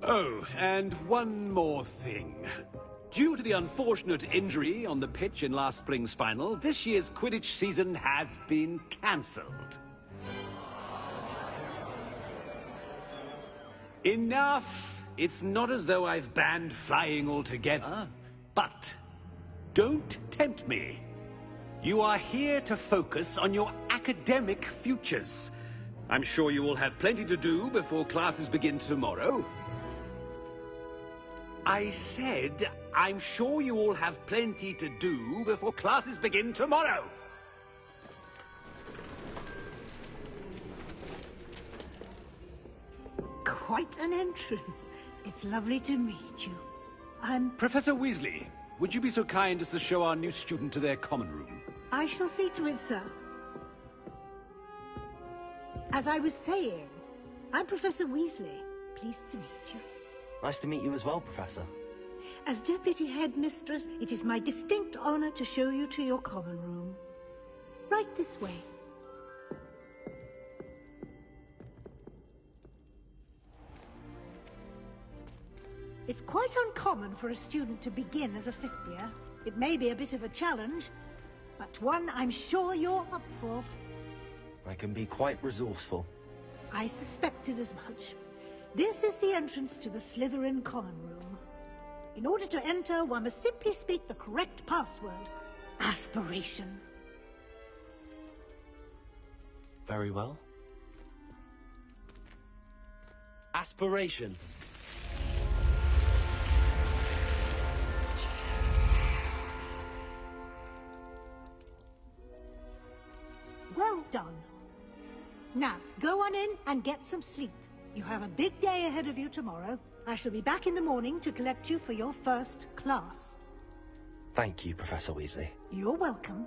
Oh, and one more thing. Due to the unfortunate injury on the pitch in last spring's final, this year's Quidditch season has been cancelled. Enough! It's not as though I've banned flying altogether, but don't tempt me. You are here to focus on your academic futures. I'm sure you will have plenty to do before classes begin tomorrow. I said, I'm sure you all have plenty to do before classes begin tomorrow. Quite an entrance. It's lovely to meet you. Professor Weasley, would you be so kind as to show our new student to their common room? I shall see to it, sir. As I was saying, I'm Professor Weasley. Pleased to meet you. Nice to meet you as well, Professor. As Deputy Headmistress, it is my distinct honor to show you to your common room. Right this way. It's quite uncommon for a student to begin as a fifth year. It may be a bit of a challenge, but one I'm sure you're up for. I can be quite resourceful. I suspected as much. This is the entrance to the Slytherin common room. In order to enter, one must simply speak the correct password. Aspiration. Very well. Aspiration. Well done. Now, go on in and get some sleep. You have a big day ahead of you tomorrow. I shall be back in the morning to collect you for your first class. Thank you, Professor Weasley. You're welcome.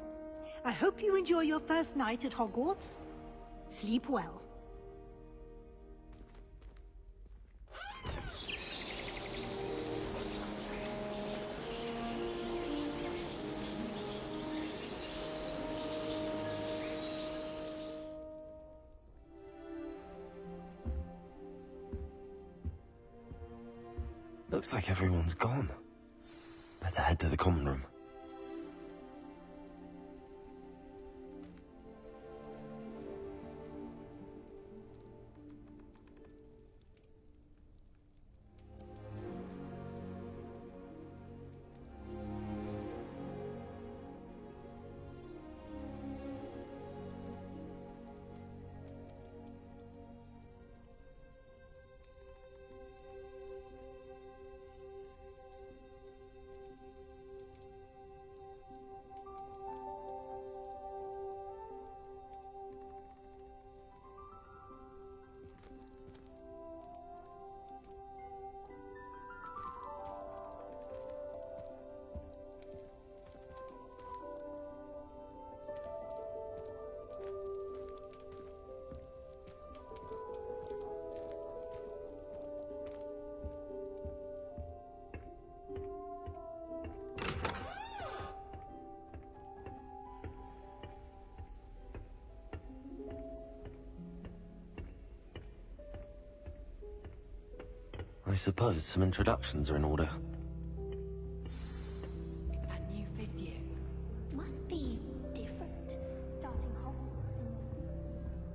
I hope you enjoy your first night at Hogwarts. Sleep well. Looks like everyone's gone. Better head to the common room. I suppose some introductions are in order. It's that new fifth year. Must be different, starting Hogwarts.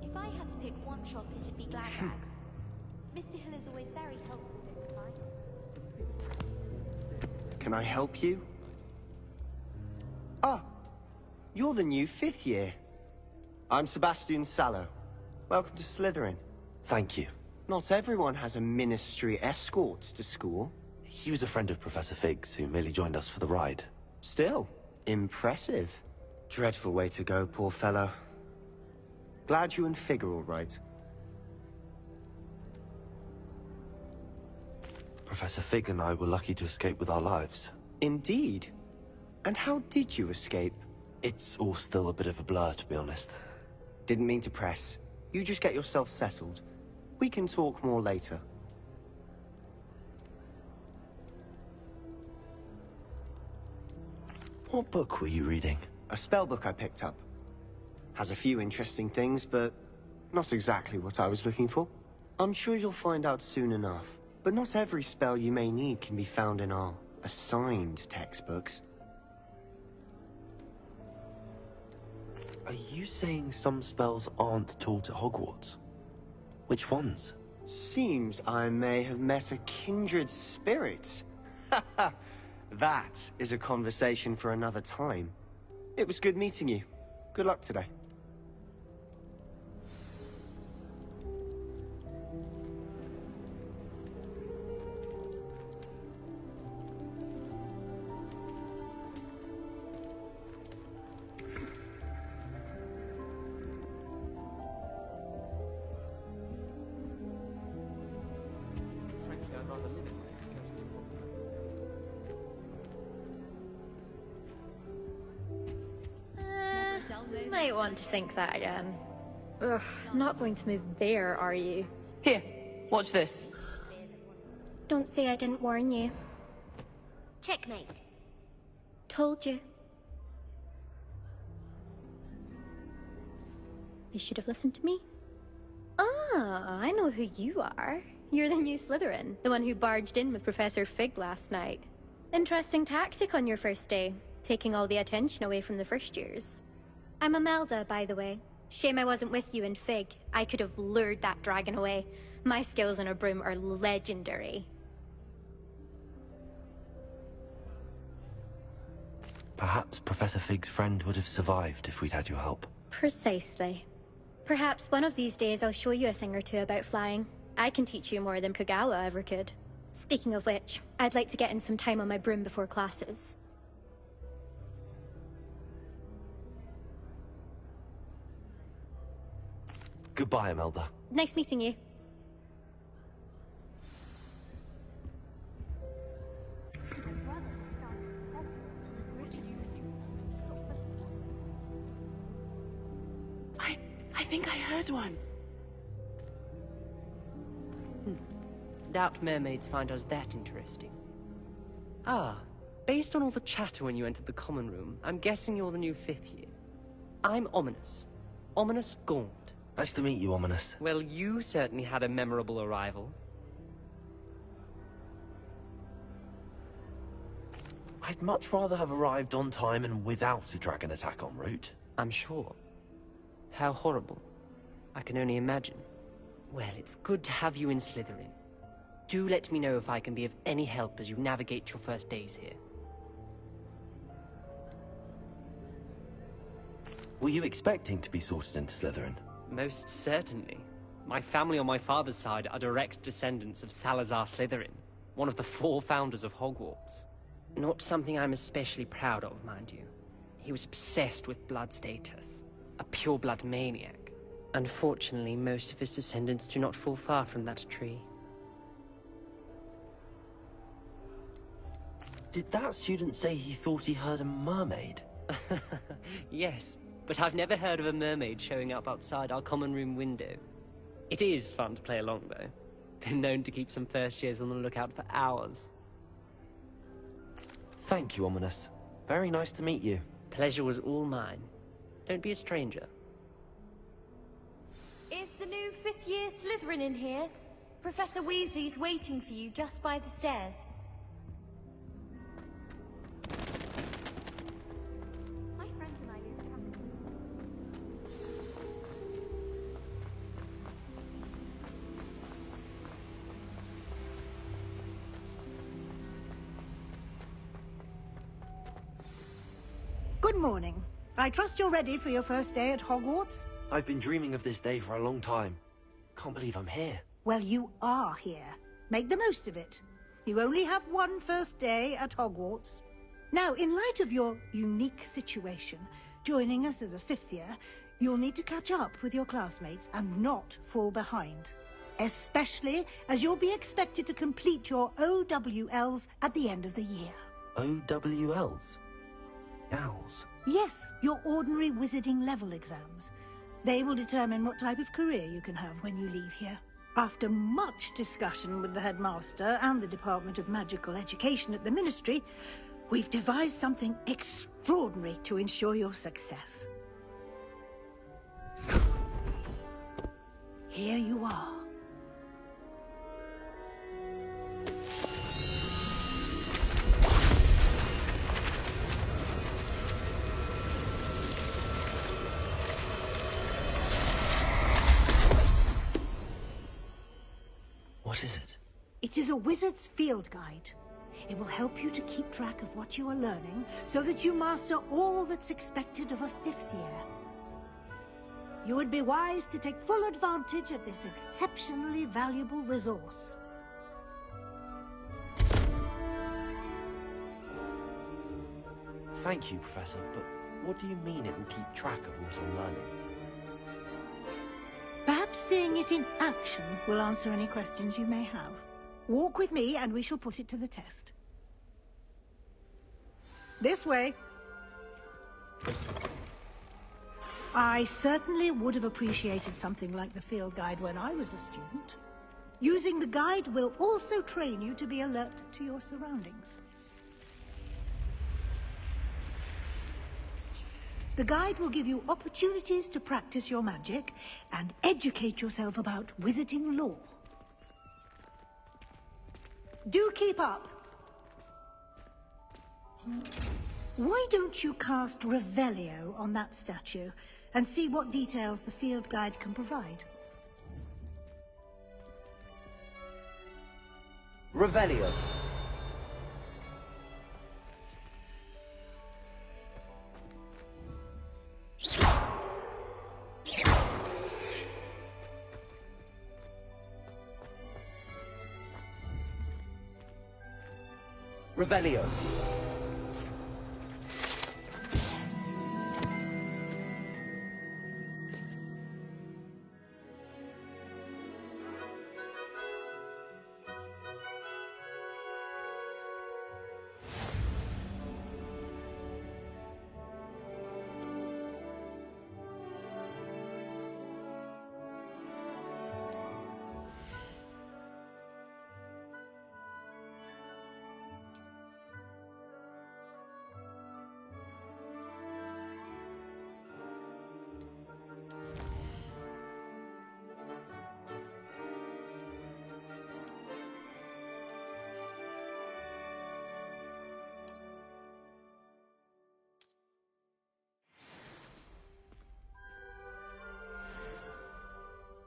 If I had to pick one shop, it should be Gladags. Mr. Hill is always very helpful with advice. Can I help you? Ah, you're the new fifth year. I'm Sebastian Sallow. Welcome to Slytherin. Thank you. Not everyone has a ministry escort to school. He was a friend of Professor Fig's who merely joined us for the ride. Still, impressive. Dreadful way to go, poor fellow. Glad you and Fig are all right. Professor Fig and I were lucky to escape with our lives. Indeed. And how did you escape? It's all still a bit of a blur, to be honest. Didn't mean to press. You just get yourself settled. We can talk more later. What book were you reading? A spellbook I picked up. Has a few interesting things, but not exactly what I was looking for. I'm sure you'll find out soon enough. but not every spell you may need can be found in our assigned textbooks. Are you saying some spells aren't taught at Hogwarts? Which ones? Seems I may have met a kindred spirit. That is a conversation for another time. It was good meeting you. Good luck today. Might want to think that again. Ugh, not going to move there, are you? Here, watch this. Don't say I didn't warn you. Checkmate. Told you. You should have listened to me. Ah, I know who you are. You're the new Slytherin, the one who barged in with Professor Fig last night. Interesting tactic on your first day, taking all the attention away from the first years. I'm Imelda, by the way. Shame I wasn't with you in Fig. I could have lured that dragon away. My skills on a broom are legendary. Perhaps Professor Fig's friend would have survived if we'd had your help. Precisely. Perhaps one of these days I'll show you a thing or two about flying. I can teach you more than Kogawa ever could. Speaking of which, I'd like to get in some time on my broom before classes. Goodbye, Imelda. Nice meeting you. I think I heard one. Doubt mermaids find us that interesting. Ah, based on all the chatter when you entered the common room, I'm guessing you're the new 5th year. I'm Ominous. Ominous Gaunt. Nice to meet you, Ominous. Well, you certainly had a memorable arrival. I'd much rather have arrived on time and without a dragon attack en route. I'm sure. How horrible. I can only imagine. Well, it's good to have you in Slytherin. Do let me know if I can be of any help as you navigate your first days here. Were you expecting to be sorted into Slytherin? Most certainly. My family on my father's side are direct descendants of Salazar Slytherin, one of the 4 founders of Hogwarts. Not something I'm especially proud of, mind you. He was obsessed with blood status, a pure-blood maniac. Unfortunately, most of his descendants do not fall far from that tree. Did that student say he thought he heard a mermaid? Yes, but I've never heard of a mermaid showing up outside our common room window. It is fun to play along, though. Been known to keep some first years on the lookout for hours. Thank you, Ominous. Very nice to meet you. Pleasure was all mine. Don't be a stranger. Is the new 5th year Slytherin in here? Professor Weasley's waiting for you just by the stairs. My friends and I use Good morning. I trust you're ready for your first day at Hogwarts? I've been dreaming of this day for a long time. Can't believe I'm here. Well, you are here. Make the most of it. You only have one first day at Hogwarts. Now, in light of your unique situation, joining us as a 5th year, you'll need to catch up with your classmates and not fall behind. Especially as you'll be expected to complete your OWLs at the end of the year. OWLs? Owls? Yes, your ordinary wizarding level exams. They will determine what type of career you can have when you leave here. After much discussion with the headmaster and the Department of Magical Education at the Ministry, we've devised something extraordinary to ensure your success. Here you are. is a wizard's field guide. It will help you to keep track of what you are learning so that you master all that's expected of a 5th year. You would be wise to take full advantage of this exceptionally valuable resource. Thank you, Professor, but what do you mean it will keep track of what I'm learning? Perhaps seeing it in action will answer any questions you may have. Walk with me and we shall put it to the test. This way. I certainly would have appreciated something like the field guide when I was a student. Using the guide will also train you to be alert to your surroundings. The guide will give you opportunities to practice your magic and educate yourself about wizarding lore. Do keep up! Why don't you cast Revelio on that statue and see what details the field guide can provide? Revelio. Revelio.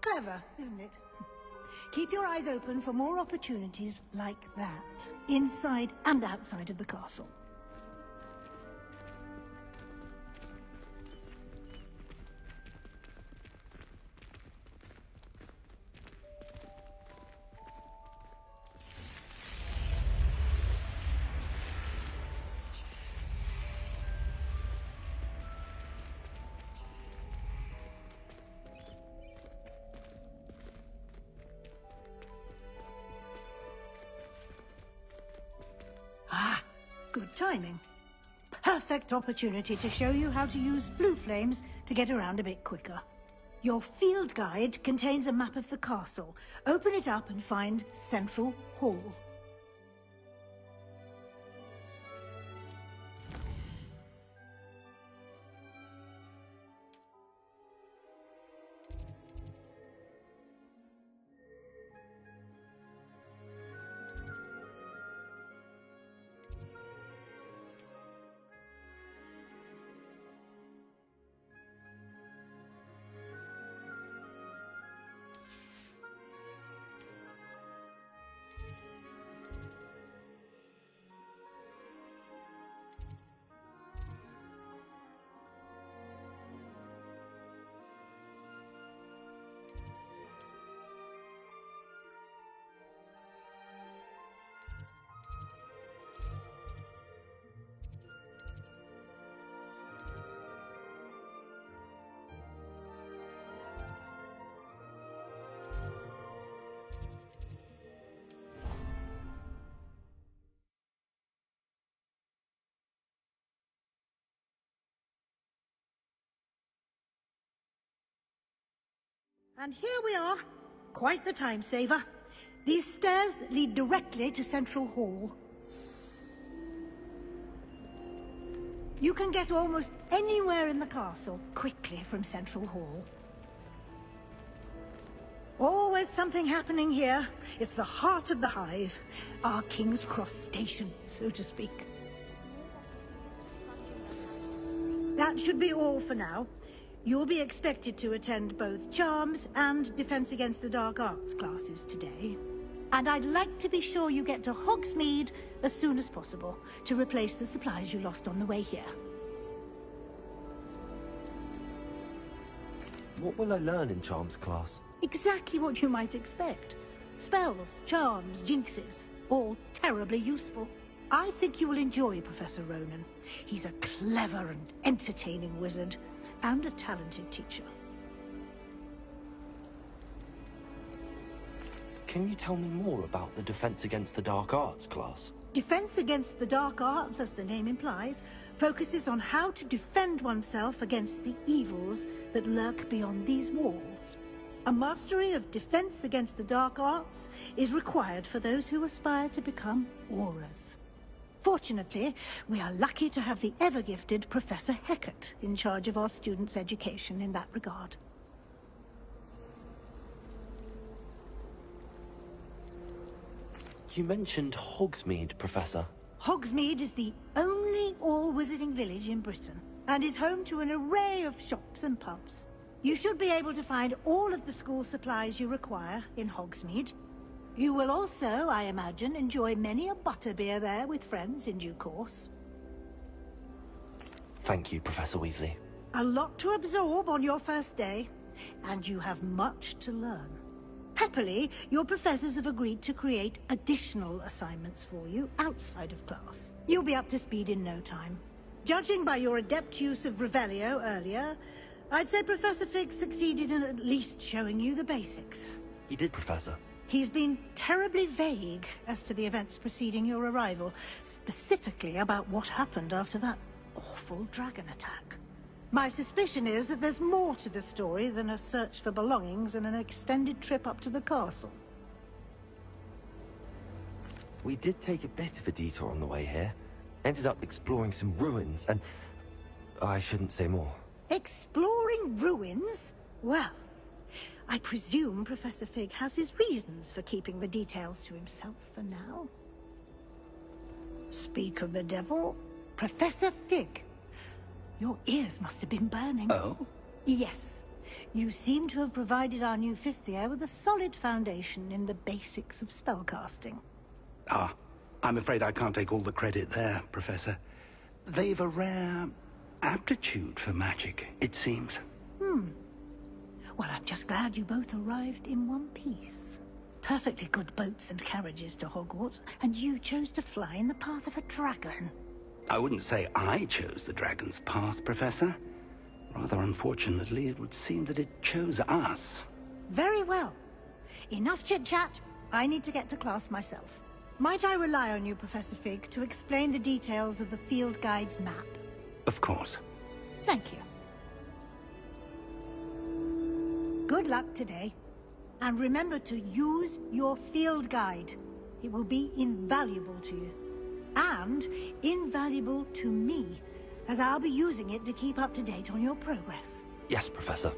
Clever, isn't it? Keep your eyes open for more opportunities like that, inside and outside of the castle. Good timing. Perfect opportunity to show you how to use blue flames to get around a bit quicker. Your field guide contains a map of the castle. Open it up and find Central Hall. And here we are. Quite the time saver. These stairs lead directly to Central Hall. You can get almost anywhere in the castle quickly from Central Hall. Always something happening here. It's the heart of the hive. Our King's Cross station, so to speak. That should be all for now. You'll be expected to attend both Charms and Defense Against the Dark Arts classes today. And I'd like to be sure you get to Hogsmeade as soon as possible to replace the supplies you lost on the way here. What will I learn in Charms class? Exactly what you might expect. Spells, charms, jinxes, all terribly useful. I think you will enjoy Professor Ronan. He's a clever and entertaining wizard, and a talented teacher. Can you tell me more about the Defense Against the Dark Arts class? Defense Against the Dark Arts, as the name implies, focuses on how to defend oneself against the evils that lurk beyond these walls. A mastery of Defense Against the Dark Arts is required for those who aspire to become Aurors. Fortunately, we are lucky to have the ever-gifted Professor Hecat in charge of our students' education in that regard. You mentioned Hogsmeade, Professor. Hogsmeade is the only all-wizarding village in Britain, and is home to an array of shops and pubs. You should be able to find all of the school supplies you require in Hogsmeade. You will also, I imagine, enjoy many a butterbeer there with friends in due course. Thank you, Professor Weasley. A lot to absorb on your first day, and you have much to learn. Happily, your professors have agreed to create additional assignments for you outside of class. You'll be up to speed in no time. Judging by your adept use of Revelio earlier, I'd say Professor Fig succeeded in at least showing you the basics. He did, Professor. He's been terribly vague as to the events preceding your arrival, specifically about what happened after that awful dragon attack. My suspicion is that there's more to the story than a search for belongings and an extended trip up to the castle. We did take a bit of a detour on the way here. Ended up exploring some ruins and... I shouldn't say more. Exploring ruins? Well, I presume Professor Fig has his reasons for keeping the details to himself for now. Speak of the devil, Professor Fig. Your ears must have been burning. Oh? Yes. You seem to have provided our new fifth year with a solid foundation in the basics of spellcasting. Ah, I'm afraid I can't take all the credit there, Professor. They've a rare aptitude for magic, it seems. Well, I'm just glad you both arrived in one piece. Perfectly good boats and carriages to Hogwarts, and you chose to fly in the path of a dragon. I wouldn't say I chose the dragon's path, Professor. Rather unfortunately, it would seem that it chose us. Very well. Enough chit-chat. I need to get to class myself. Might I rely on you, Professor Fig, to explain the details of the field guide's map? Of course. Thank you. Good luck today. And remember to use your field guide. It will be invaluable to you. And invaluable to me, as I'll be using it to keep up to date on your progress. Yes, Professor.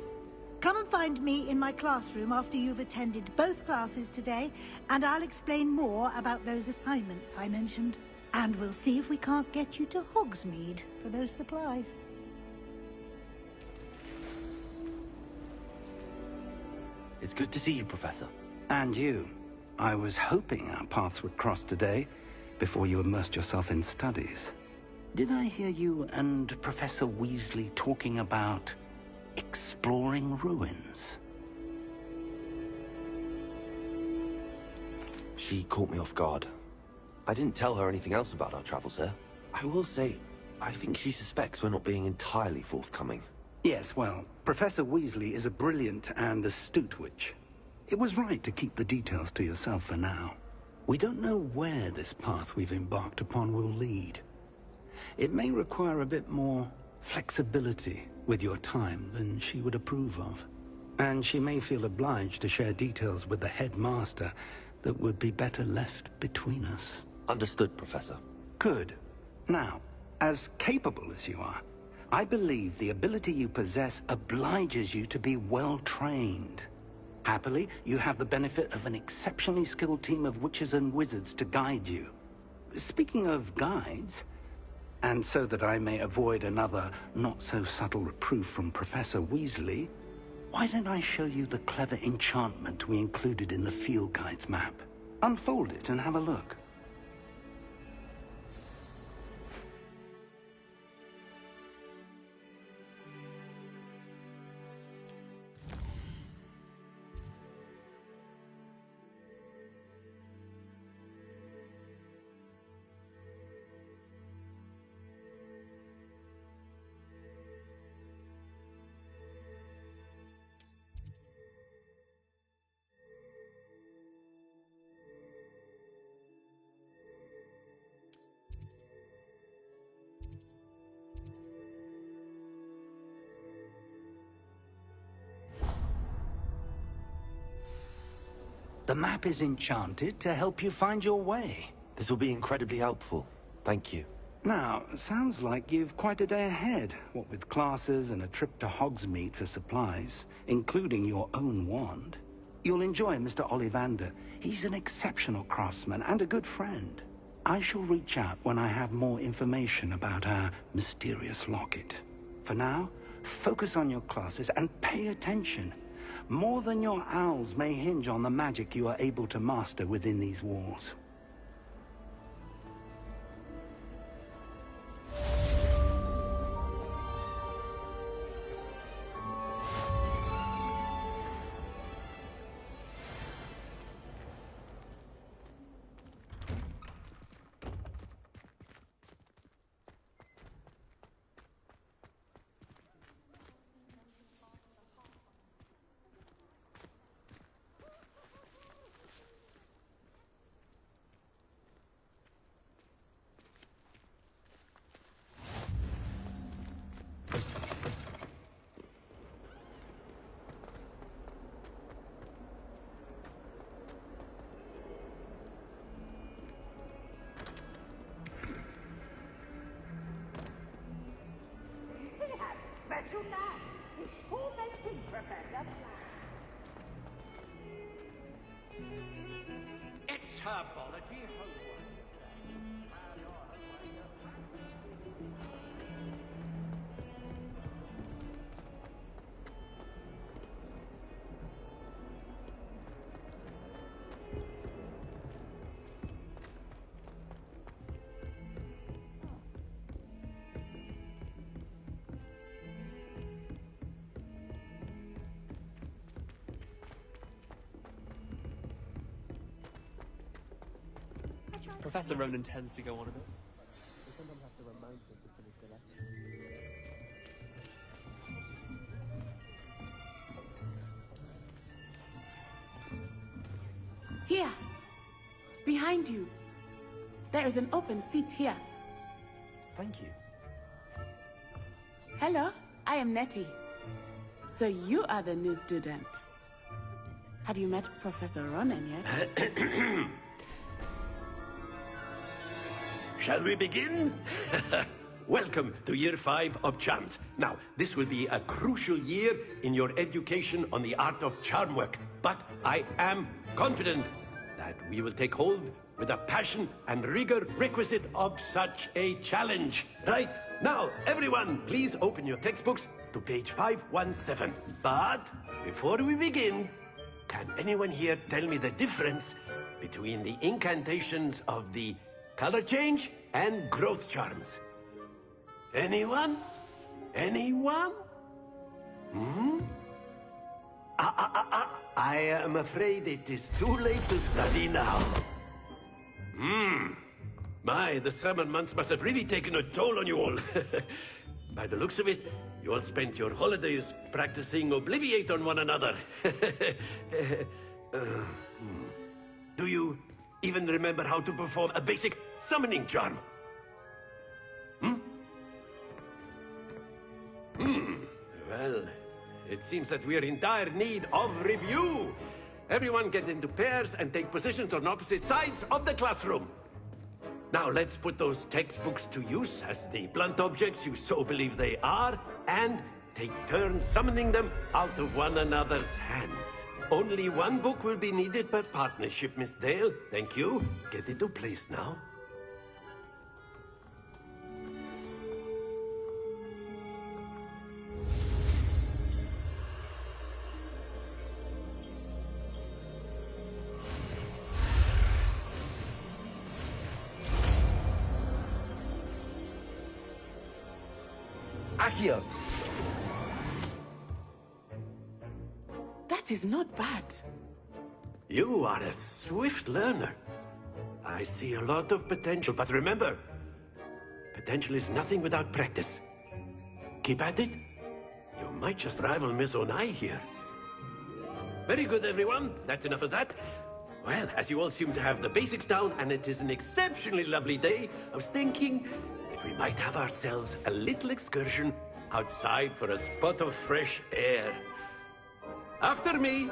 Come and find me in my classroom after you've attended both classes today, and I'll explain more about those assignments I mentioned. And we'll see if we can't get you to Hogsmeade for those supplies. It's good to see you, Professor. And you. I was hoping our paths would cross today, before you immersed yourself in studies. Did I hear you and Professor Weasley talking about exploring ruins? She caught me off guard. I didn't tell her anything else about our travels here. I will say, I think she suspects we're not being entirely forthcoming. Yes, well, Professor Weasley is a brilliant and astute witch. It was right to keep the details to yourself for now. We don't know where this path we've embarked upon will lead. It may require a bit more flexibility with your time than she would approve of. And she may feel obliged to share details with the headmaster that would be better left between us. Understood, Professor. Good. Now, as capable as you are, I believe the ability you possess obliges you to be well-trained. Happily, you have the benefit of an exceptionally skilled team of witches and wizards to guide you. Speaking of guides, and so that I may avoid another not-so-subtle reproof from Professor Weasley, why don't I show you the clever enchantment we included in the field guide's map? Unfold it and have a look. The map is enchanted to help you find your way. This will be incredibly helpful. Thank you. Now, sounds like you've quite a day ahead, what with classes and a trip to Hogsmeade for supplies, including your own wand. You'll enjoy Mr. Ollivander. He's an exceptional craftsman and a good friend. I shall reach out when I have more information about our mysterious locket. For now, focus on your classes and pay attention. More than your owls may hinge on the magic you are able to master within these walls. It's herbology, Hogwarts. Professor Ronan tends to go on a bit. We sometimes have to remind him to finish the lecture. Here! Behind you! There is an open seat here. Thank you. Hello, I am Nettie. So you are the new student. Have you met Professor Ronan yet? Shall we begin? Welcome to Year 5 of Charms. Now, this will be a crucial year in your education on the art of charm work. But I am confident that we will take hold with the passion and rigor requisite of such a challenge. Right, now, everyone, please open your textbooks to page 517. But before we begin, can anyone here tell me the difference between the incantations of the color change and growth charms? Anyone? Anyone? I am afraid it is too late to study now. My, the summer months must have really taken a toll on you all. By the looks of it, you all spent your holidays practicing Obliviate on one another. Do you even remember how to perform a basic summoning charm? Well, it seems that we are in dire need of review. Everyone get into pairs and take positions on opposite sides of the classroom. Now let's put those textbooks to use as the blunt objects you so believe they are, and take turns summoning them out of one another's hands. Only one book will be needed per partnership, Miss Dale. Thank you. Get into place now. Accio! That is not bad. You are a swift learner. I see a lot of potential, but remember, potential is nothing without practice. Keep at it. You might just rival Miss Onai here. Very good, everyone. That's enough of that. Well, as you all seem to have the basics down, and it is an exceptionally lovely day, I was thinking that we might have ourselves a little excursion outside for a spot of fresh air. After me.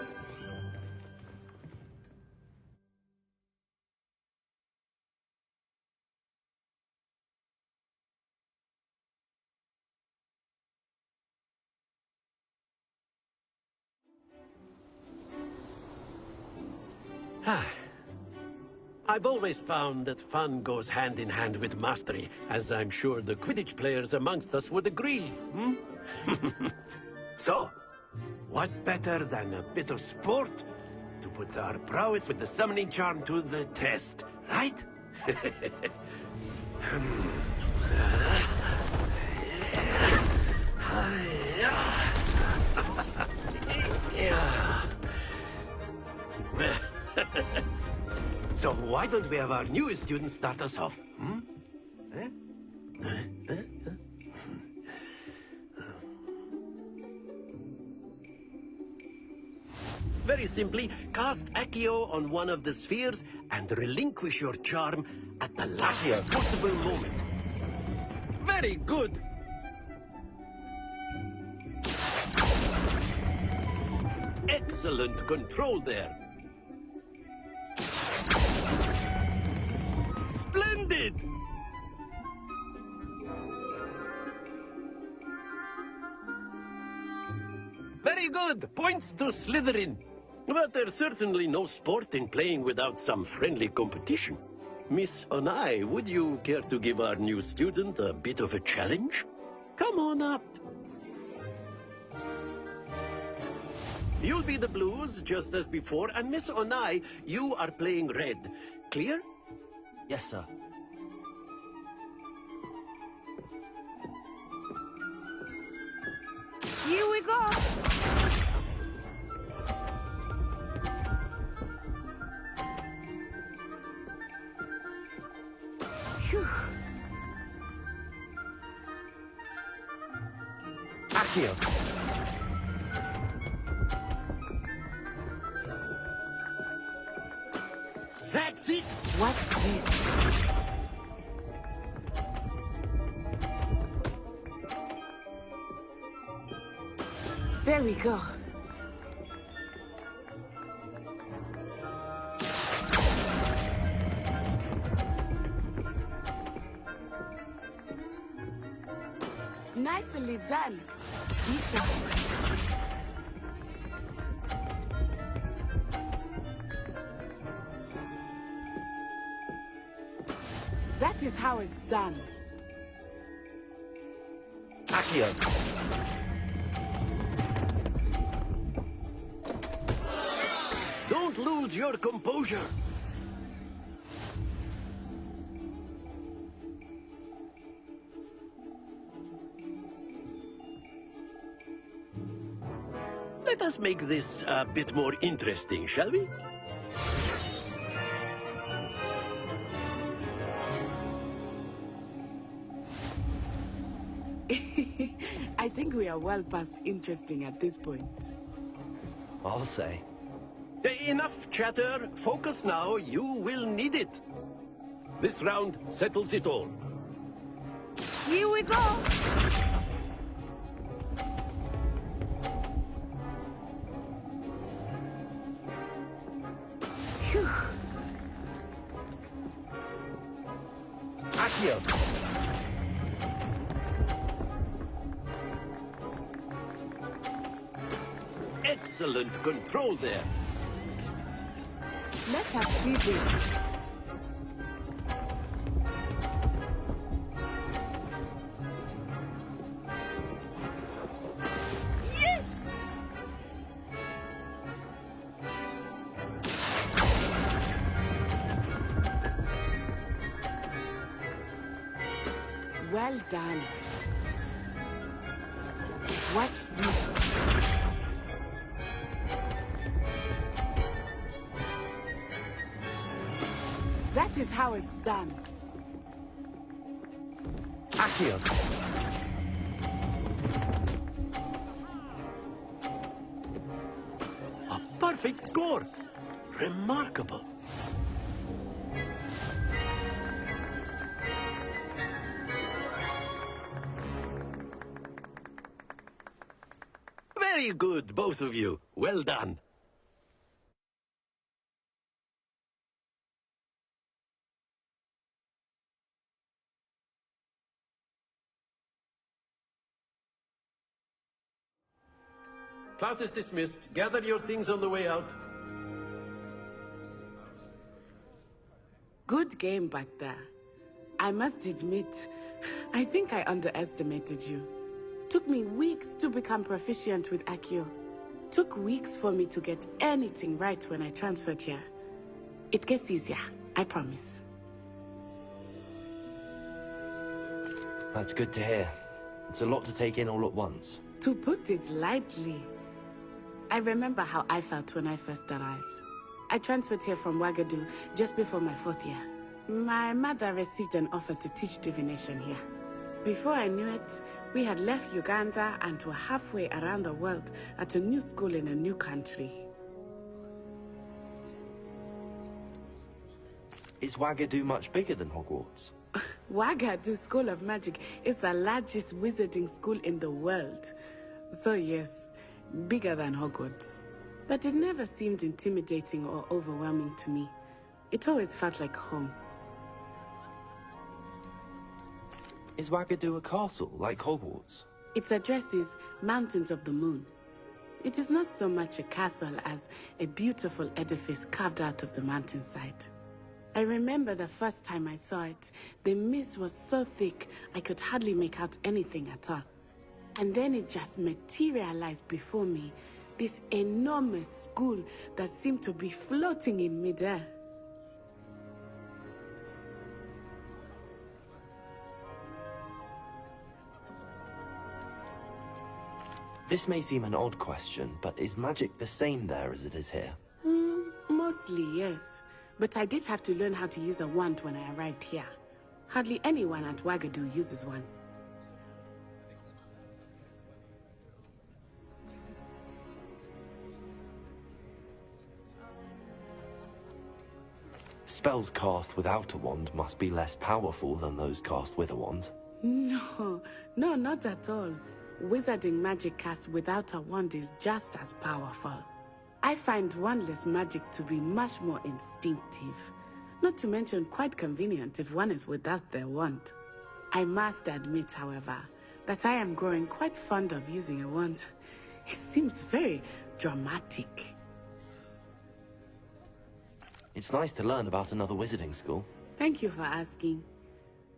I've always found that fun goes hand in hand with mastery, as I'm sure the Quidditch players amongst us would agree, So, what better than a bit of sport to put our prowess with the summoning charm to the test, right? So why don't we have our newest student start us off? Very simply, cast Accio on one of the spheres and relinquish your charm at the last possible moment. Very good! Excellent control there. Splendid! Very good! Points to Slytherin. But there's certainly no sport in playing without some friendly competition. Miss Onai, would you care to give our new student a bit of a challenge? Come on up. You'll be the blues, just as before, and Miss Onai, you are playing red. Clear? Yes, sir. Here we go! Phew. Accio! That's it! Watch this. There we go. Nicely done. Be sharp. That is how it's done. Accio! Don't lose your composure. Let us make this a bit more interesting, shall we? I think we are well past interesting at this point. I'll say. Enough chatter. Focus now. You will need it. This round settles it all. Here we go! Phew. Accio! Excellent control there. Let us see this. Yes! Well done. Watch this. That is how it's done. Accio! A perfect score! Remarkable! Very good, both of you. Well done. Class is dismissed. Gather your things on the way out. Good game back there. I must admit, I think I underestimated you. Took me weeks to become proficient with Accio. Took weeks for me to get anything right when I transferred here. It gets easier, I promise. That's good to hear. It's a lot to take in all at once. To put it lightly, I remember how I felt when I first arrived. I transferred here from Wagadu just before my 4th year. My mother received an offer to teach divination here. Before I knew it, we had left Uganda and were halfway around the world at a new school in a new country. Is Wagadu much bigger than Hogwarts? Wagadu School of Magic is the largest wizarding school in the world. So yes, bigger than Hogwarts. But it never seemed intimidating or overwhelming to me. It always felt like home. Is Wagadu a castle, like Hogwarts? Its address is Mountains of the Moon. It is not so much a castle as a beautiful edifice carved out of the mountainside. I remember the first time I saw it, the mist was so thick I could hardly make out anything at all. And then it just materialized before me, this enormous school that seemed to be floating in midair. This may seem an odd question, but is magic the same there as it is here? Mostly, yes. But I did have to learn how to use a wand when I arrived here. Hardly anyone at Wagadu uses one. Spells cast without a wand must be less powerful than those cast with a wand. No, not at all. Wizarding magic cast without a wand is just as powerful. I find wandless magic to be much more instinctive. Not to mention quite convenient if one is without their wand. I must admit, however, that I am growing quite fond of using a wand. It seems very dramatic. It's nice to learn about another wizarding school. Thank you for asking.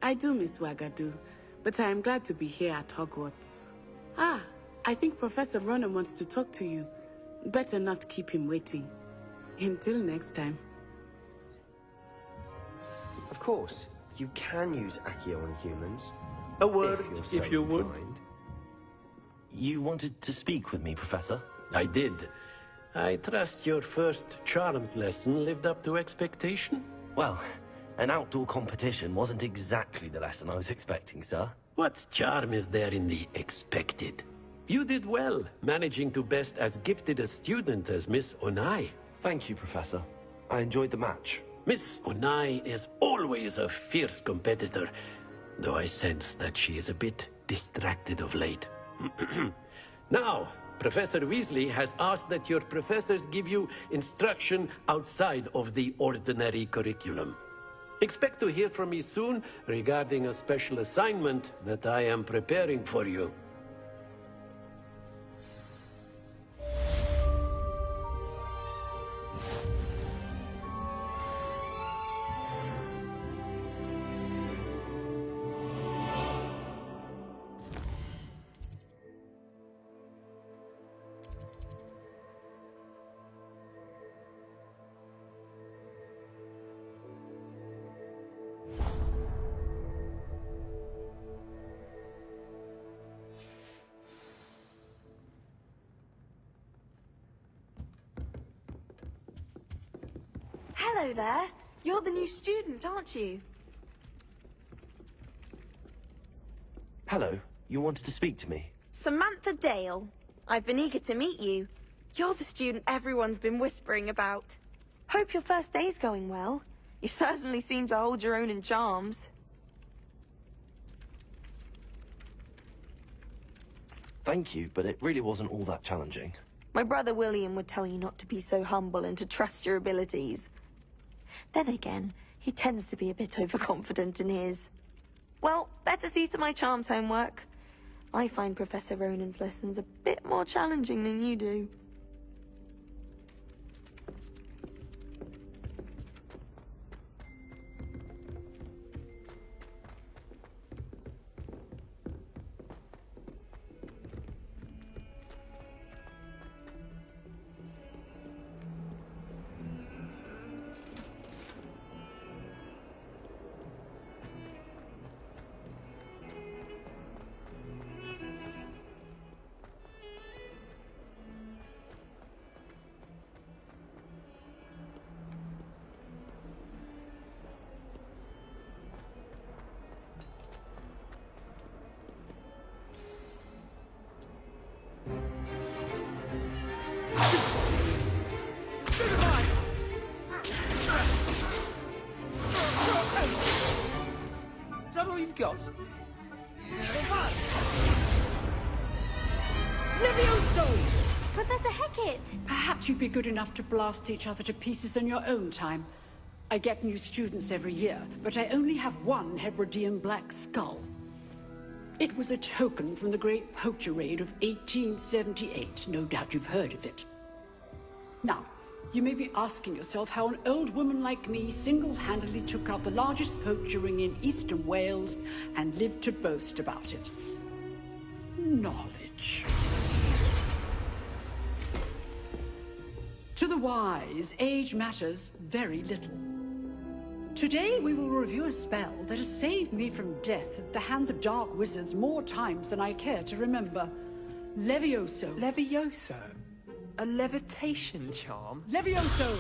I do miss Wagadu, but I am glad to be here at Hogwarts. Ah, I think Professor Ronan wants to talk to you. Better not keep him waiting. Until next time. Of course, you can use Accio on humans. A word, so if you would. inclined. You wanted to speak with me, Professor? I did. I trust your first charms lesson lived up to expectation? Well, an outdoor competition wasn't exactly the lesson I was expecting, sir. What charm is there in the expected? You did well, managing to best as gifted a student as Miss Onai. Thank you, Professor. I enjoyed the match. Miss Onai is always a fierce competitor, though I sense that she is a bit distracted of late. Now, Professor Weasley has asked that your professors give you instruction outside of the ordinary curriculum. Expect to hear from me soon regarding a special assignment that I am preparing for you. Hello there. You're the new student, aren't you? Hello, you wanted to speak to me? Samantha Dale. I've been eager to meet you. You're the student everyone's been whispering about. Hope your first day's going well. You certainly seem to hold your own in charms. Thank you, but it really wasn't all that challenging. My brother William would tell you not to be so humble and to trust your abilities. Then again, he tends to be a bit overconfident in his. Well, better see to my charms homework. I find Professor Ronan's lessons a bit more challenging than you do. Is that all you've got? Levioso! Professor Hecat! Perhaps you'd be good enough to blast each other to pieces in your own time. I get new students every year, but I only have one Hebridean black skull. It was a token from the Great Poacher Raid of 1878. No doubt you've heard of it. Now, you may be asking yourself how an old woman like me single-handedly took out the largest poacher ring in eastern Wales and lived to boast about it. Knowledge. To the wise, age matters very little. Today we will review a spell that has saved me from death at the hands of dark wizards more times than I care to remember. Levioso. Levioso? A levitation charm? Levioso!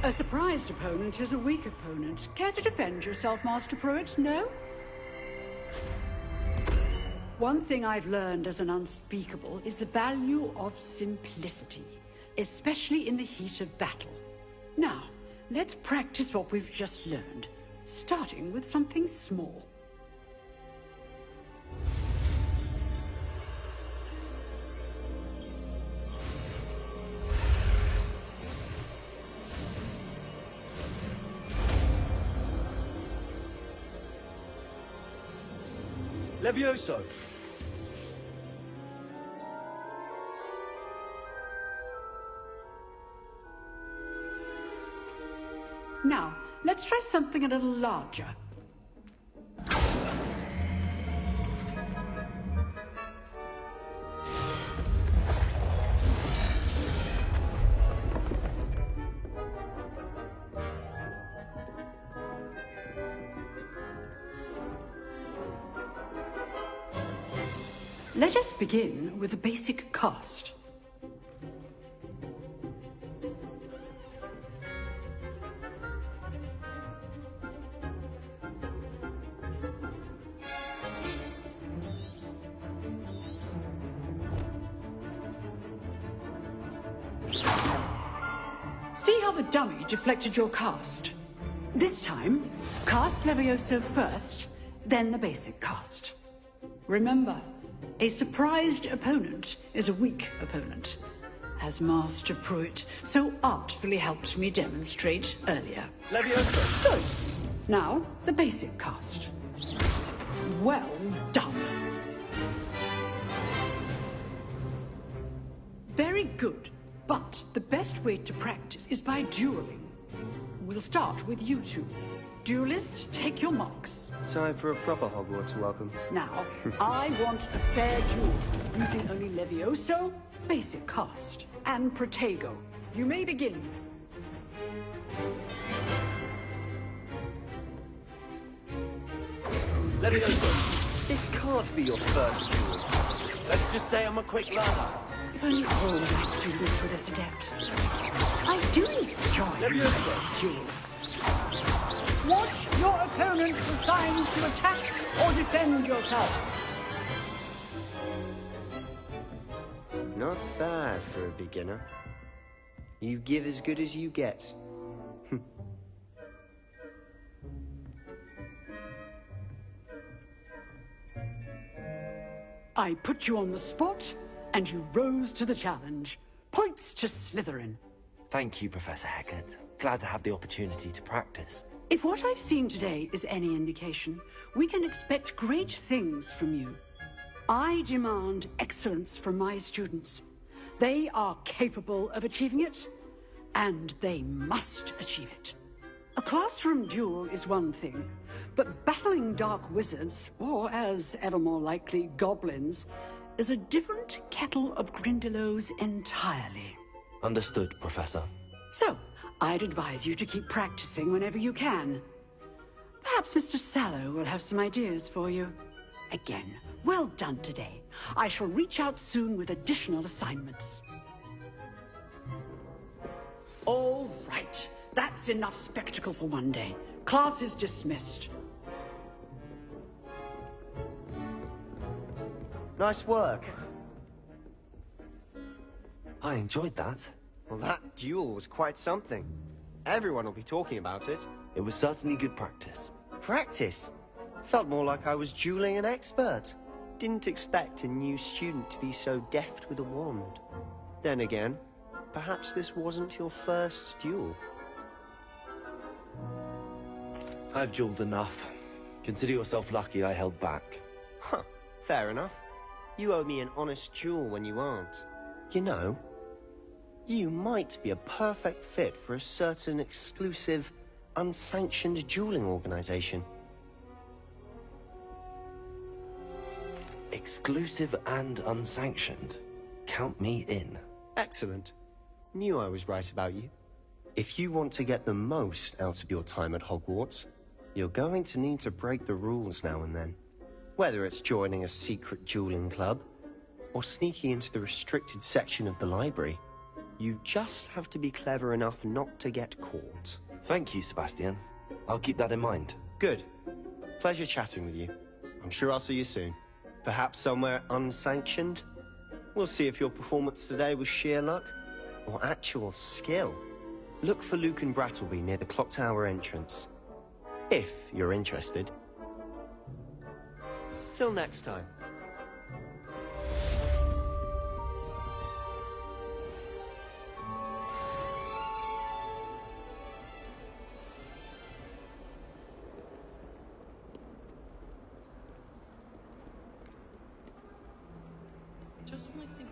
A surprised opponent is a weak opponent. Care to defend yourself, Master Pruitt? No? One thing I've learned as an unspeakable is the value of simplicity, especially in the heat of battle. Now, let's practice what we've just learned, starting with something small. Levioso! Now, let's try something a little larger. Let us begin with the basic cast. See how the dummy deflected your cast? This time, cast Levioso first, then the basic cast. Remember, a surprised opponent is a weak opponent, as Master Pruitt so artfully helped me demonstrate earlier. Levioso! Good. Now, the basic cast. Well done. Very good, but the best way to practice is by dueling. We'll start with you two. Duelists, take your marks. Time for a proper Hogwarts welcome. Now, I want a fair duel, using only Levioso, basic cast, and Protego. You may begin. Levioso! This can't be your first duel. Let's just say I'm a quick learner. Often hold my students with this adept. I do enjoy the duel. Watch your opponent for signs to attack or defend yourself. Not bad for a beginner. You give as good as you get. I put you on the spot, and you rose to the challenge. Points to Slytherin. Thank you, Professor Hecat. Glad to have the opportunity to practice. If what I've seen today is any indication, we can expect great things from you. I demand excellence from my students. They are capable of achieving it, and they must achieve it. A classroom duel is one thing, but battling dark wizards, or as ever more likely, goblins, is a different kettle of Grindylows entirely. Understood, Professor. So, I'd advise you to keep practicing whenever you can. Perhaps Mr. Sallow will have some ideas for you. Again, well done today. I shall reach out soon with additional assignments. All right. That's enough spectacle for one day. Class is dismissed. Nice work. I enjoyed that. Well, that duel was quite something. Everyone will be talking about it. It was certainly good practice. Practice? Felt more like I was dueling an expert. Didn't expect a new student to be so deft with a wand. Then again, perhaps this wasn't your first duel. I've dueled enough. Consider yourself lucky I held back. Huh, fair enough. You owe me an honest duel when you aren't. You know, you might be a perfect fit for a certain exclusive, unsanctioned dueling organization. Exclusive and unsanctioned. Count me in. Excellent. Knew I was right about you. If you want to get the most out of your time at Hogwarts, you're going to need to break the rules now and then. Whether it's joining a secret dueling club, or sneaking into the restricted section of the library, you just have to be clever enough not to get caught. Thank you, Sebastian. I'll keep that in mind. Good. Pleasure chatting with you. I'm sure I'll see you soon. Perhaps somewhere unsanctioned? We'll see if your performance today was sheer luck, or actual skill. Look for Luke and Brattleby near the clock tower entrance. If you're interested. Till next time. Just when I think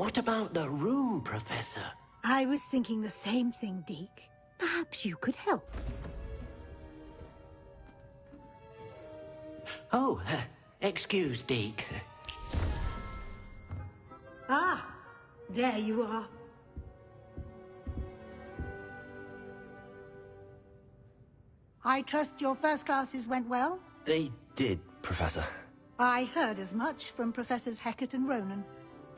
What about the room, Professor? I was thinking the same thing, Deke. Perhaps you could help. Oh, excuse, Deke. Ah, there you are. I trust your first classes went well? They did, Professor. I heard as much from Professors Hecat and Ronan.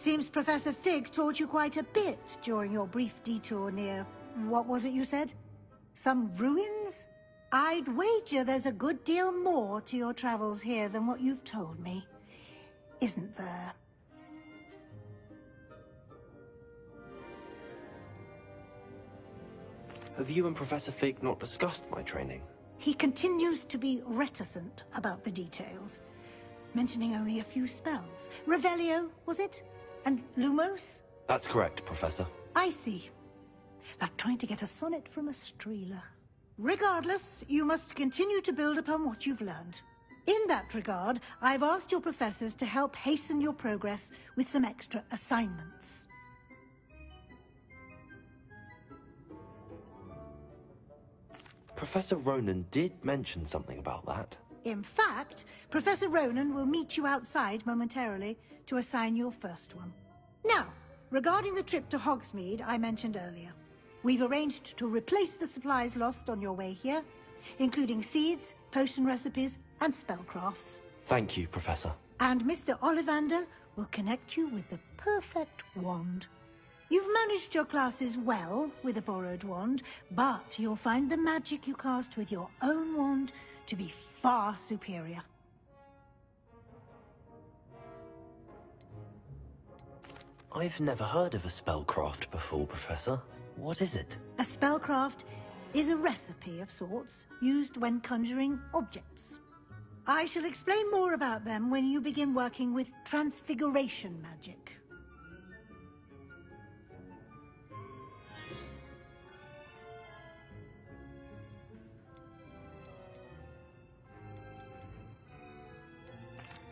Seems Professor Fig taught you quite a bit during your brief detour near... what was it you said? Some ruins? I'd wager there's a good deal more to your travels here than what you've told me. Isn't there? Have you and Professor Fig not discussed my training? He continues to be reticent about the details, mentioning only a few spells. Revelio, was it? And Lumos? That's correct, Professor. I see. Like trying to get a sonnet from a streeler. Regardless, you must continue to build upon what you've learned. In that regard, I've asked your professors to help hasten your progress with some extra assignments. Professor Ronan did mention something about that. In fact, Professor Ronan will meet you outside momentarily to assign your first one. Now, regarding the trip to Hogsmeade I mentioned earlier, we've arranged to replace the supplies lost on your way here, including seeds, potion recipes, and spellcrafts. Thank you, Professor. And Mr. Ollivander will connect you with the perfect wand. You've managed your classes well with a borrowed wand, but you'll find the magic you cast with your own wand to be far superior. I've never heard of a spellcraft before, Professor. What is it? A spellcraft is a recipe of sorts used when conjuring objects. I shall explain more about them when you begin working with transfiguration magic.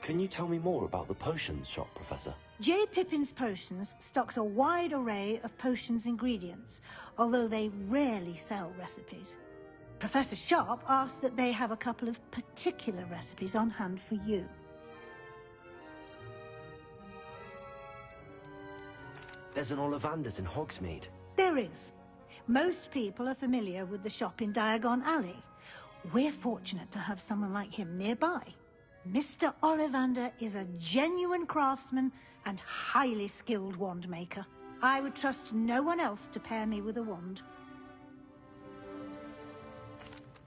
Can you tell me more about the potions shop, Professor? J. Pippin's Potions stocks a wide array of potions ingredients, although they rarely sell recipes. Professor Sharp asked that they have a couple of particular recipes on hand for you. There's an Ollivander's in Hogsmeade. There is. Most people are familiar with the shop in Diagon Alley. We're fortunate to have someone like him nearby. Mr. Ollivander is a genuine craftsman and highly skilled wand maker. I would trust no one else to pair me with a wand.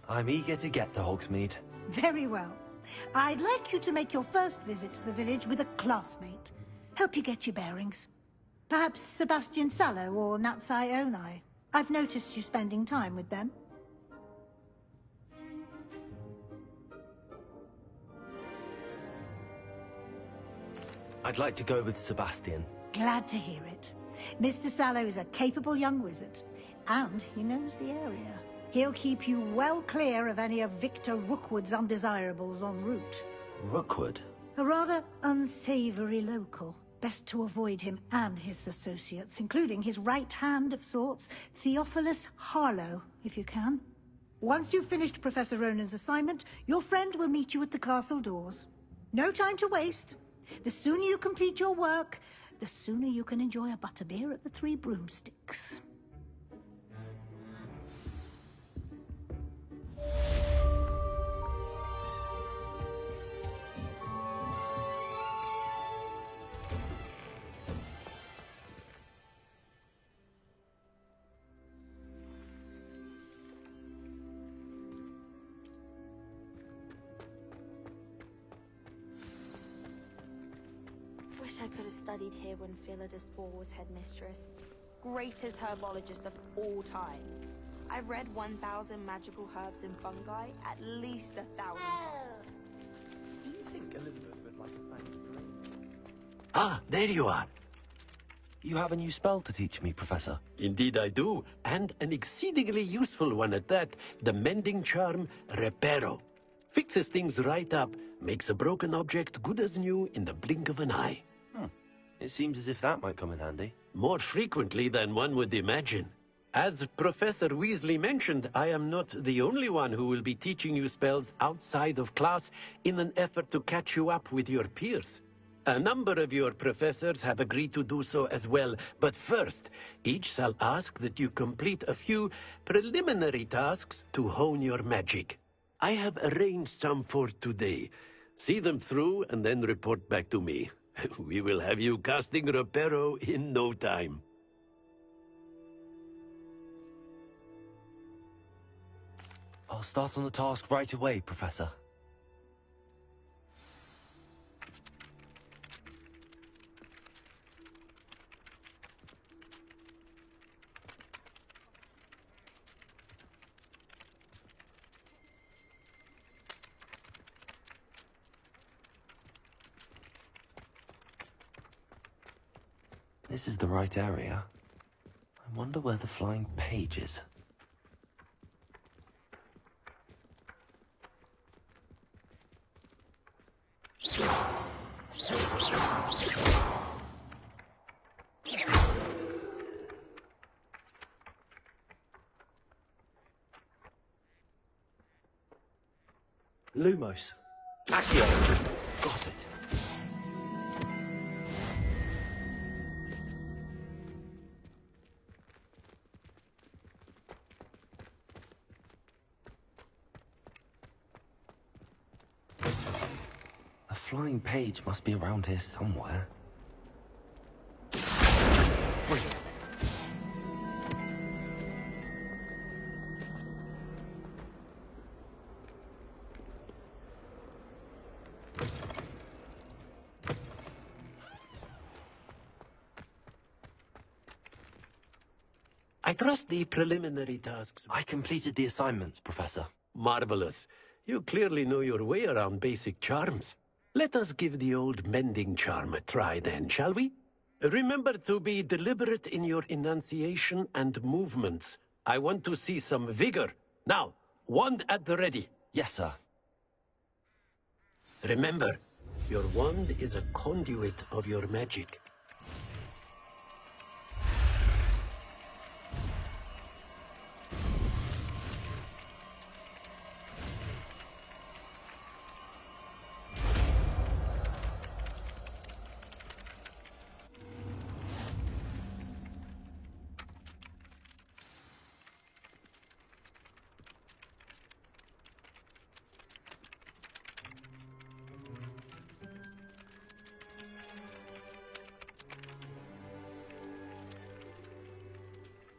I'm eager to get to Hogsmeade. Very well. I'd like you to make your first visit to the village with a classmate. Help you get your bearings. Perhaps Sebastian Sallow or Natsai Onai. I've noticed you spending time with them. I'd like to go with Sebastian. Glad to hear it. Mr. Sallow is a capable young wizard, and he knows the area. He'll keep you well clear of any of Victor Rookwood's undesirables en route. Rookwood? A rather unsavory local. Best to avoid him and his associates, including his right hand of sorts, Theophilus Harlow, if you can. Once you've finished Professor Ronan's assignment, your friend will meet you at the castle doors. No time to waste. The sooner you complete your work, the sooner you can enjoy a butterbeer at the Three Broomsticks. Wish I could have studied here when Philida Spore was headmistress. Greatest herbologist of all time. I've read 1,000 magical herbs in fungi at least 1,000 times. Do you think Elizabeth would like a fancy drink? Ah, there you are. You have a new spell to teach me, Professor. Indeed I do, and an exceedingly useful one at that. The mending charm, Reparo. Fixes things right up, makes a broken object good as new in the blink of an eye. It seems as if that might come in handy. More frequently than one would imagine. As Professor Weasley mentioned, I am not the only one who will be teaching you spells outside of class in an effort to catch you up with your peers. A number of your professors have agreed to do so as well, but first, each shall ask that you complete a few preliminary tasks to hone your magic. I have arranged some for today. See them through and then report back to me. We will have you casting Reparo in no time. I'll start on the task right away, Professor. This is the right area. I wonder where the flying page is. Lumos. Accio. Got it. A flying page must be around here somewhere. Brilliant. I trust the preliminary tasks. I completed the assignments, Professor. Marvelous. You clearly know your way around basic charms. Let us give the old mending charm a try then, shall we? Remember to be deliberate in your enunciation and movements. I want to see some vigor. Now, wand at the ready. Yes, sir. Remember, your wand is a conduit of your magic.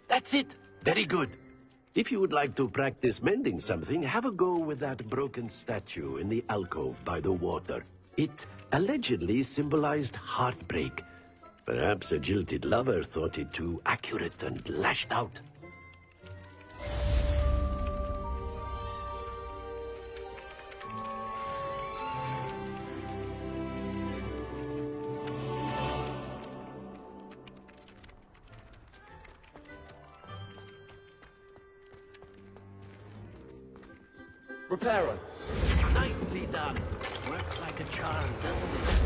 That's it! Very good. If you would like to practice mending something, have a go with that broken statue in the alcove by the water. It allegedly symbolized heartbreak. Perhaps a jilted lover thought it too accurate and lashed out. Reparo. Nicely done. Works like a charm, doesn't it?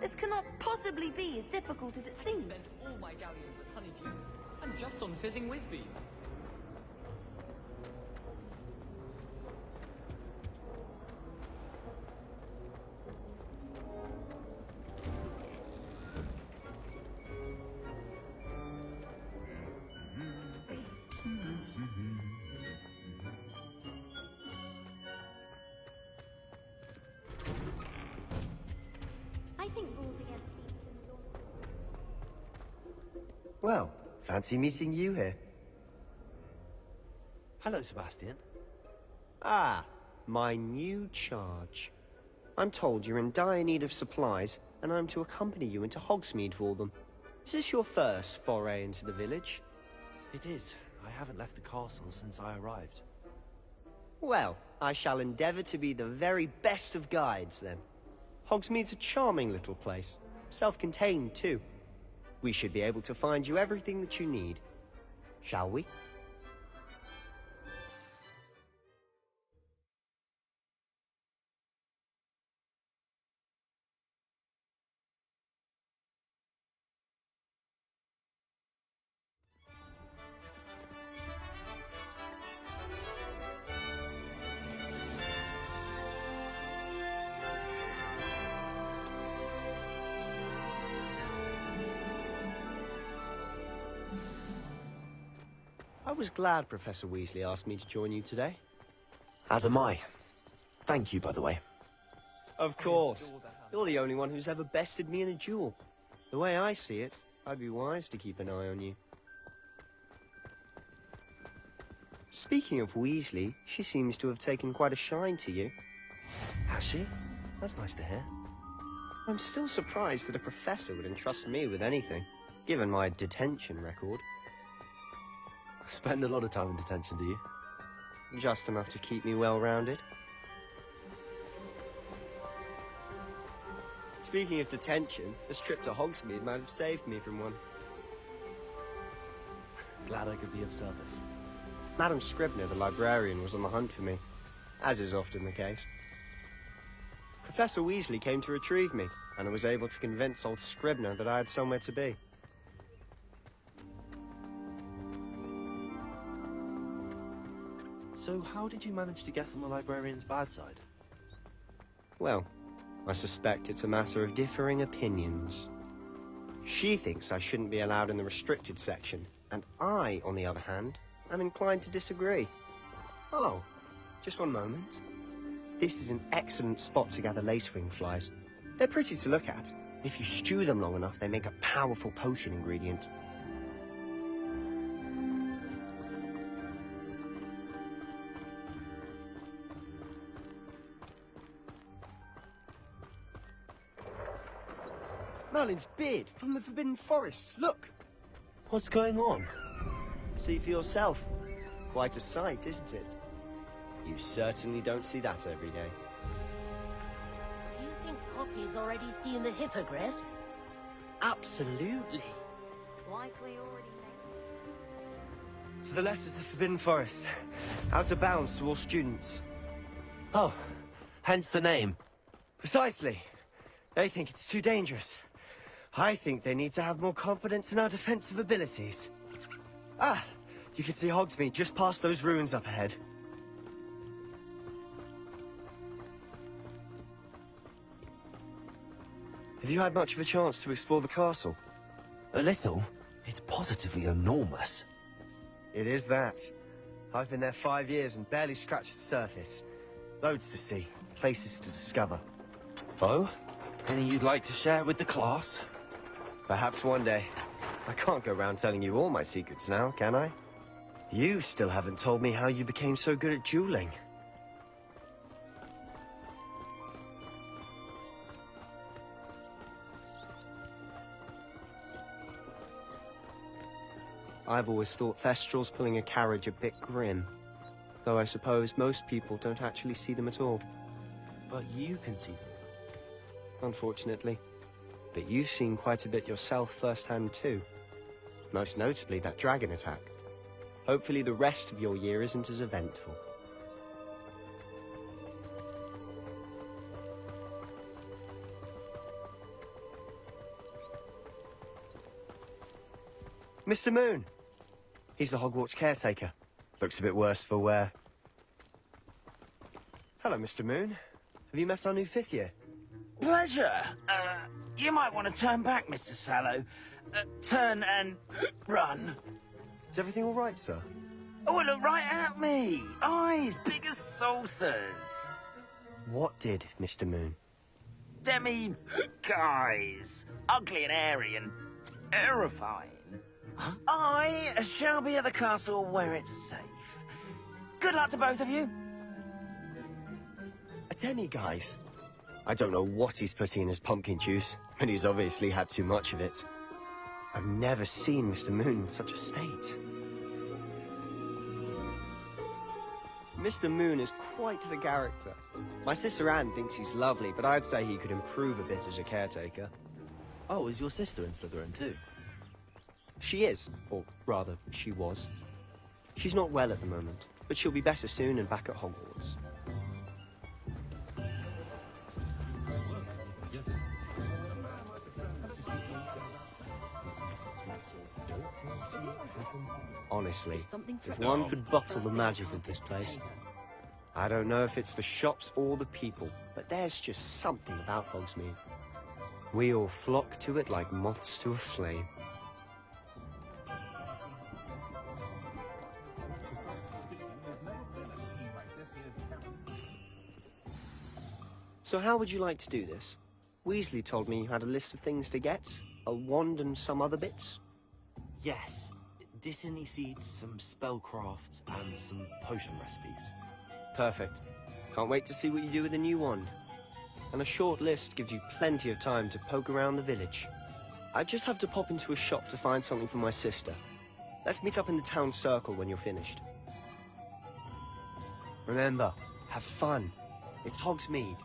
This cannot possibly be as difficult as it seems. I spent all my galleons at Honeydews, and just on fizzing whizbees. I think rules against being Well, fancy meeting you here. Hello, Sebastian. Ah, my new charge. I'm told you're in dire need of supplies, and I'm to accompany you into Hogsmeade for them. Is this your first foray into the village? It is. I haven't left the castle since I arrived. Well, I shall endeavour to be the very best of guides, then. Hogsmeade's a charming little place. Self-contained, too. We should be able to find you everything that you need. Shall we? I was glad Professor Weasley asked me to join you today. As am I. Thank you, by the way. Of course. You're the only one who's ever bested me in a duel. The way I see it, I'd be wise to keep an eye on you. Speaking of Weasley, she seems to have taken quite a shine to you. Has she? That's nice to hear. I'm still surprised that a professor would entrust me with anything, given my detention record. Spend a lot of time in detention, do you? Just enough to keep me well-rounded. Speaking of detention, this trip to Hogsmeade might have saved me from one. Glad I could be of service. Madam Scribner, the librarian, was on the hunt for me, as is often the case. Professor Weasley came to retrieve me, and I was able to convince old Scribner that I had somewhere to be. So how did you manage to get on the librarian's bad side? Well, I suspect it's a matter of differing opinions. She thinks I shouldn't be allowed in the restricted section, and I, on the other hand, am inclined to disagree. Oh, just one moment. This is an excellent spot to gather lacewing flies. They're pretty to look at. If you stew them long enough, they make a powerful potion ingredient. Merlin's beard from the Forbidden Forest. Look! What's going on? See for yourself. Quite a sight, isn't it? You certainly don't see that every day. You think Poppy's already seen the hippogriffs? Absolutely. Likely already To the left is the Forbidden Forest. Out of bounds to all students. Oh, hence the name. Precisely. They think it's too dangerous. I think they need to have more confidence in our defensive abilities. Ah, you can see Hogsmeade just past those ruins up ahead. Have you had much of a chance to explore the castle? A little. It's positively enormous. It is that. I've been there 5 years and barely scratched the surface. Loads to see, places to discover. Oh? Any you'd like to share with the class? Perhaps one day. I can't go around telling you all my secrets now, can I? You still haven't told me how you became so good at dueling. I've always thought Thestrals pulling a carriage a bit grim. Though I suppose most people don't actually see them at all. But you can see them. Unfortunately. But you've seen quite a bit yourself firsthand too. Most notably that dragon attack. Hopefully the rest of your year isn't as eventful. Mr. Moon! He's the Hogwarts caretaker. Looks a bit worse for wear. Hello, Mr. Moon. Have you met our new 5th year? Pleasure. You might want to turn back, Mr. Sallow. Turn and run. Is everything all right, sir? Oh, look right at me. Eyes big as saucers. What did, Mr. Moon? Guys. Ugly and airy and terrifying. I shall be at the castle where it's safe. Good luck to both of you. A demi-guise? I don't know what he's putting in his pumpkin juice, but he's obviously had too much of it. I've never seen Mr. Moon in such a state. Mr. Moon is quite the character. My sister Anne thinks he's lovely, but I'd say he could improve a bit as a caretaker. Oh, is your sister in Slytherin too? She is, or rather, she was. She's not well at the moment, but she'll be better soon and back at Hogwarts. Honestly, if one could bottle the magic of this place. I don't know if it's the shops or the people, but there's just something about Hogsmeade. We all flock to it like moths to a flame. So how would you like to do this? Weasley told me you had a list of things to get, a wand and some other bits. Yes. Dittany seeds, some spellcrafts, and some potion recipes. Perfect. Can't wait to see what you do with the new wand. And a short list gives you plenty of time to poke around the village. I just have to pop into a shop to find something for my sister. Let's meet up in the town circle when you're finished. Remember, have fun. It's Hogsmeade.